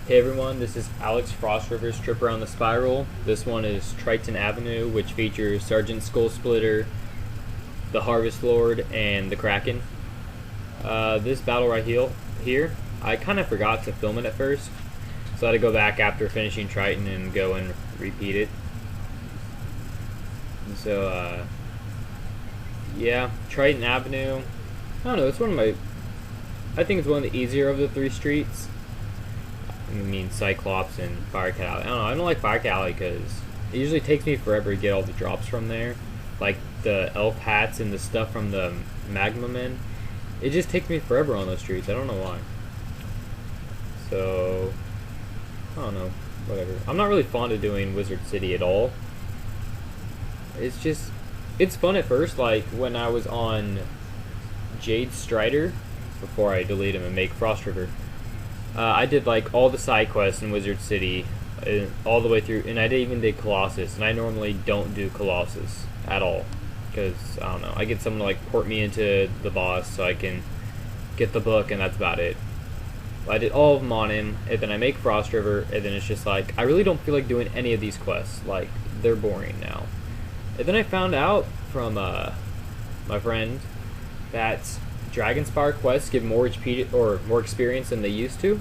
Hey everyone, this is Alex Frostriver's trip around the spiral. This one is Triton Avenue, which features Sergeant Skull Splitter, the Harvest Lord, and the Kraken. This battle right here, I kind of forgot to film it at first, so I had to go back after finishing Triton and go and repeat it. And so, yeah, Triton Avenue, I don't know, it's I think it's one of the easier of the three streets. I mean, Cyclops and Firecat Alley. I don't like Firecat Alley because it usually takes me forever to get all the drops from there. Like the elf hats and the stuff from the Magma Men. It just takes me forever on those streets. I don't know why. So, I don't know. Whatever. I'm not really fond of doing Wizard City at all. It's fun at first, like when I was on Jade Strider, before I delete him and make Frostriver. I did like all the side quests in Wizard City, all the way through, and I even did Colossus, and I normally don't do Colossus at all, because, I don't know, I get someone to like port me into the boss so I can get the book, and that's about it. I did all of them on him, and then I make Frostriver, and then it's just like, I really don't feel like doing any of these quests, like, they're boring now. And then I found out from my friend that Dragonspire quests give more HP or more experience than they used to.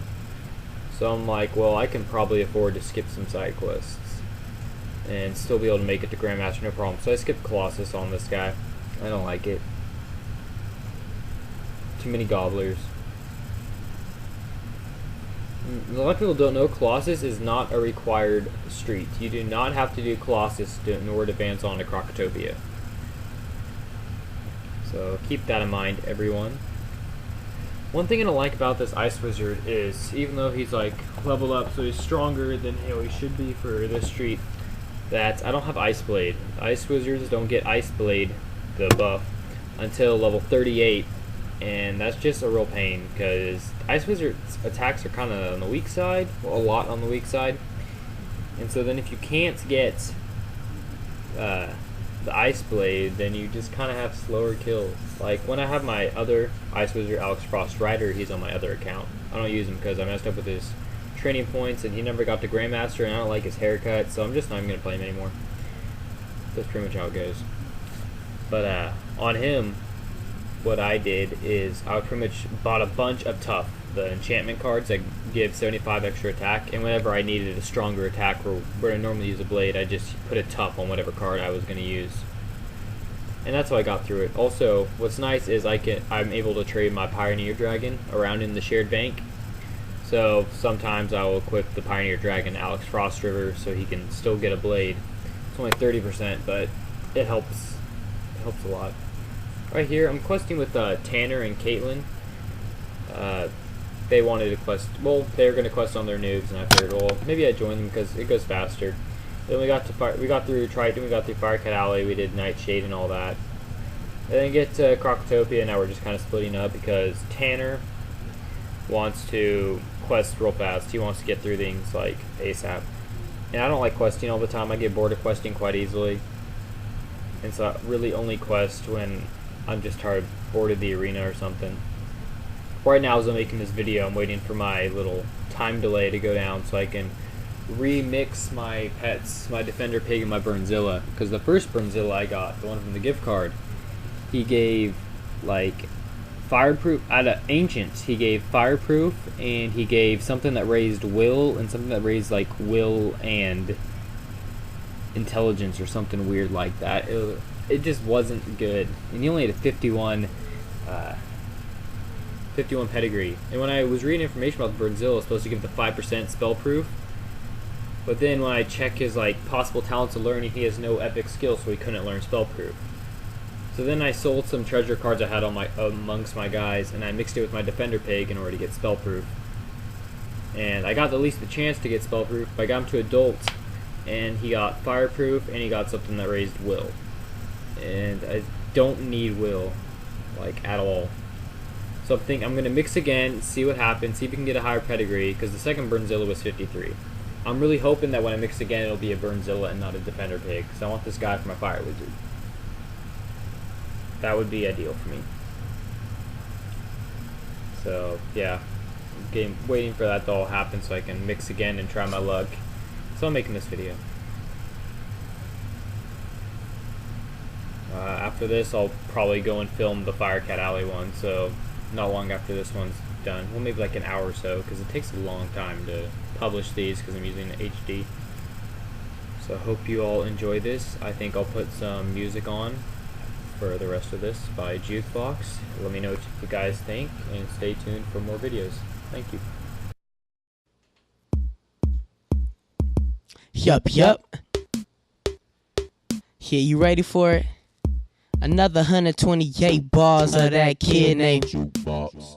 So I'm like, well, I can probably afford to skip some side quests and still be able to make it to Grandmaster no problem. So I skipped Colossus on this guy. I don't like it. Too many gobblers. A lot of people don't know Colossus is not a required street. You do not have to do Colossus in order to advance on to Crocotopia. So keep that in mind, everyone. One thing I don't like about this Ice Wizard is, even though he's like leveled up, so he's stronger than he should be for this street, that I don't have Ice Blade. Ice Wizards don't get Ice Blade, the buff, until level 38, and that's just a real pain, because Ice Wizard's attacks are kind of on the weak side, well, a lot on the weak side, and so then if you can't get the Ice Blade, then you just kind of have slower kills. Like when I have my other Ice Wizard, Alex Frostriver, he's on my other account. I don't use him because I messed up with his training points and he never got to Grandmaster, and I don't like his haircut, so I'm just not even going to play him anymore. That's pretty much how it goes. But on him, what I did is I pretty much bought a bunch of Tough, the enchantment cards that give 75 extra attack, and whenever I needed a stronger attack where I normally use a blade, I just put a Tough on whatever card I was going to use. And that's how I got through it. Also, what's nice is I'm able to trade my Pioneer Dragon around in the shared bank. So sometimes I will equip the Pioneer Dragon Alex Frostriver so he can still get a blade. It's only 30%, but it helps. It helps a lot. Right here, I'm questing with Tanner and Caitlin. They wanted to quest, well, they were going to quest on their noobs, and I figured, well, maybe I'd join them because it goes faster. Then we got through Triton, we got through Firecat Alley, we did Nightshade and all that. And then get to Crocotopia, and now we're just kind of splitting up because Tanner wants to quest real fast. He wants to get through things like ASAP. And I don't like questing all the time. I get bored of questing quite easily. And so I really only quest when I'm just bored of the arena or something. Right now, as I'm making this video, I'm waiting for my little time delay to go down so I can remix my pets, my Defender Pig and my Burnzilla. Because the first Burnzilla I got, the one from the gift card, he gave like fireproof, out of Ancients, he gave fireproof, and he gave something that raised will, and something that raised like will and intelligence or something weird like that. It just wasn't good. And he only had a 51 pedigree. And when I was reading information about the Burnzilla, it's supposed to give the 5% spell proof. But then when I check his like possible talents of learning, he has no epic skill, so he couldn't learn spell proof. So then I sold some treasure cards I had on amongst my guys, and I mixed it with my Defender Pig in order to get spell proof. And I got at least the chance to get spell proof. I got him to adult, and he got fireproof, and he got something that raised will. And I don't need will, like, at all. So I'm going to mix again, see what happens, see if we can get a higher pedigree, because the second Burnzilla was 53. I'm really hoping that when I mix again, it'll be a Burnzilla and not a Defender Pig, because I want this guy for my Fire Wizard. That would be ideal for me. So, yeah. waiting for that to all happen so I can mix again and try my luck. So I'm making this video. After this, I'll probably go and film the Firecat Alley one, so not long after this one's done. Well, maybe like an hour or so, because it takes a long time to publish these because I'm using HD. So I hope you all enjoy this. I think I'll put some music on for the rest of this by Jukeboxx. Let me know what you guys think, and stay tuned for more videos. Thank you. Yup. Yeah, you ready for it? Another 128 bars of that kid named Jukeboxx.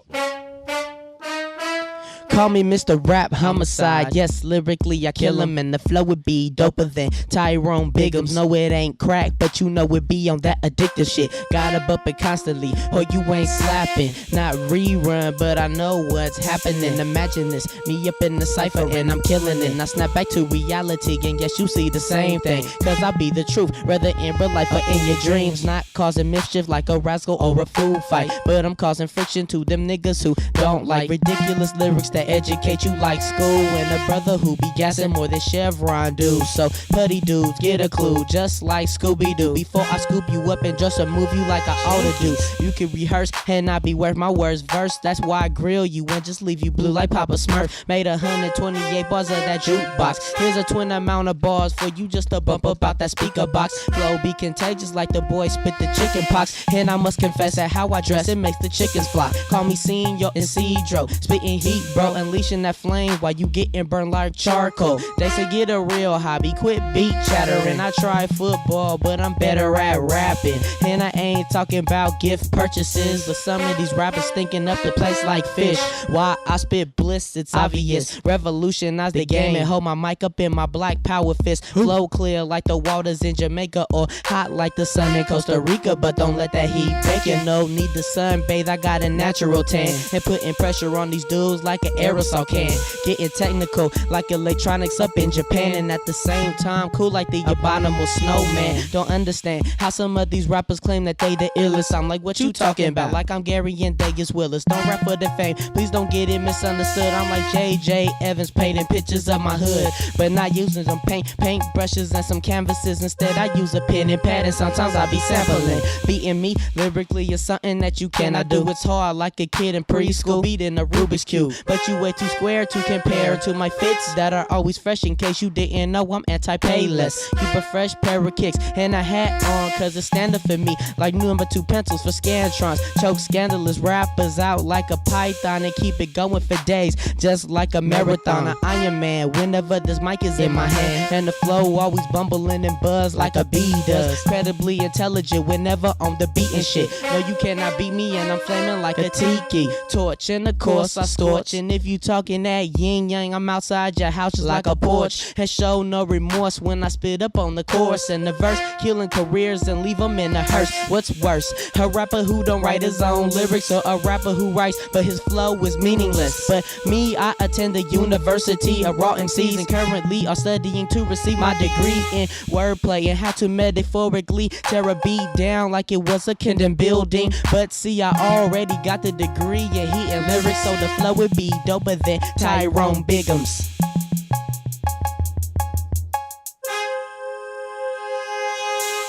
Call me Mr. Rap Homicide. Yes, lyrically I kill him, and the flow would be doper than Tyrone Biggums. No, it ain't crack, but you know it be on that addictive shit. Gotta bump it constantly, or you ain't slapping. Not rerun, but I know what's happening. Imagine this, me up in the cypher, and I'm killing it. I snap back to reality, and yes, you see the same thing. Cause I be the truth, whether in real life or in your dreams. Not causing mischief like a rascal or a food fight, but I'm causing friction to them niggas who don't like ridiculous lyrics that educate you like school, and a brother who be gassing more than Chevron dudes. So putty dudes, get a clue, just like Scooby-Doo. Before I scoop you up and just move you like I ought to do. You can rehearse and not be worth my words verse. That's why I grill you and just leave you blue like Papa Smurf. Made 128 bars of that jukebox. Here's a twin amount of bars for you just to bump up out that speaker box. Flow be contagious like the boy spit the chicken pox. And I must confess that how I dress, it makes the chickens fly. Call me Senor and Cedro, spitting heat, bro, unleashing that flame while you getting burned like charcoal. They say get a real hobby, quit beat chattering. I try football, but I'm better at rapping. And I ain't talking about gift purchases, but some of these rappers thinking up the place like fish. Why I spit bliss, it's obvious. Revolutionize the game and hold my mic up in my black power fist. Flow clear like the waters in Jamaica, or hot like the sun in Costa Rica. But don't let that heat bake you, no need to sunbathe. I got a natural tan, and putting pressure on these dudes like an aerosol can. Getting technical like electronics up in Japan, and at the same time cool like the abominable snowman. Don't understand how some of these rappers claim that they the illest. I'm like, what you talking about? Like I'm Gary and Vegas Willis. Don't rap for the fame, please don't get it misunderstood. I'm like J.J. Evans painting pictures of my hood, but not using some paint brushes and some canvases. Instead I use a pen and pad, and sometimes I be sampling. Beating me lyrically is something that you cannot do. It's hard like a kid in preschool beating a Rubik's Cube, but you way too square to compare to my fits that are always fresh. In case you didn't know, I'm anti-payless. Keep a fresh pair of kicks and a hat on, cause it's standard for me like number 2 pencils for Scantrons. Choke scandalous rappers out like a python and keep it going for days, just like a marathon. An Iron Man whenever this mic is in my hand, and the flow always bumbling and buzz like a bee does. Incredibly intelligent whenever on the beat and shit. No, you cannot beat me, and I'm flaming like a tiki torch, and of course I scorch. And if you talking that yin yang, I'm outside your house just like a porch, and show no remorse when I spit up on the chorus and the verse, killing careers and leave them in a hearse. What's worse, a rapper who don't write his own lyrics, or a rapper who writes but his flow is meaningless? But me, I attend the University of Raw MCs, and currently are studying to receive my degree in wordplay and how to metaphorically tear a beat down like it was a kingdom building. But see, I already got the degree in heat and lyrics, so the flow would be doper than Tyrone Biggums.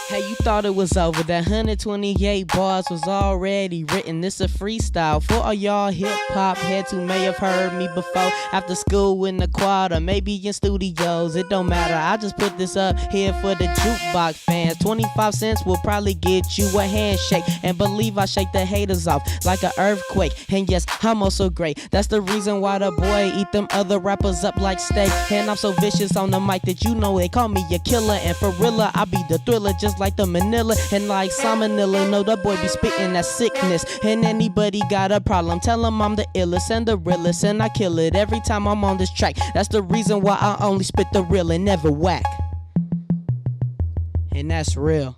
Hey, you thought it was over? That 128 bars was already written. This a freestyle for all y'all hip-hop heads who may have heard me before. After school in the quad, or maybe in studios, it don't matter. I just put this up here for the Jukeboxx fans. 25 cents will probably get you a handshake, and believe I shake the haters off like an earthquake. And yes, I'm also great. That's the reason why the boy eat them other rappers up like steak. And I'm so vicious on the mic that you know they call me a killer. And for real, I be the thriller, just like the Manila and like salmonella. No, the boy be spitting that sickness, and anybody got a problem, tell him I'm the illest and the realest, and I kill it every time I'm on this track. That's the reason why I only spit the real and never whack, and that's real.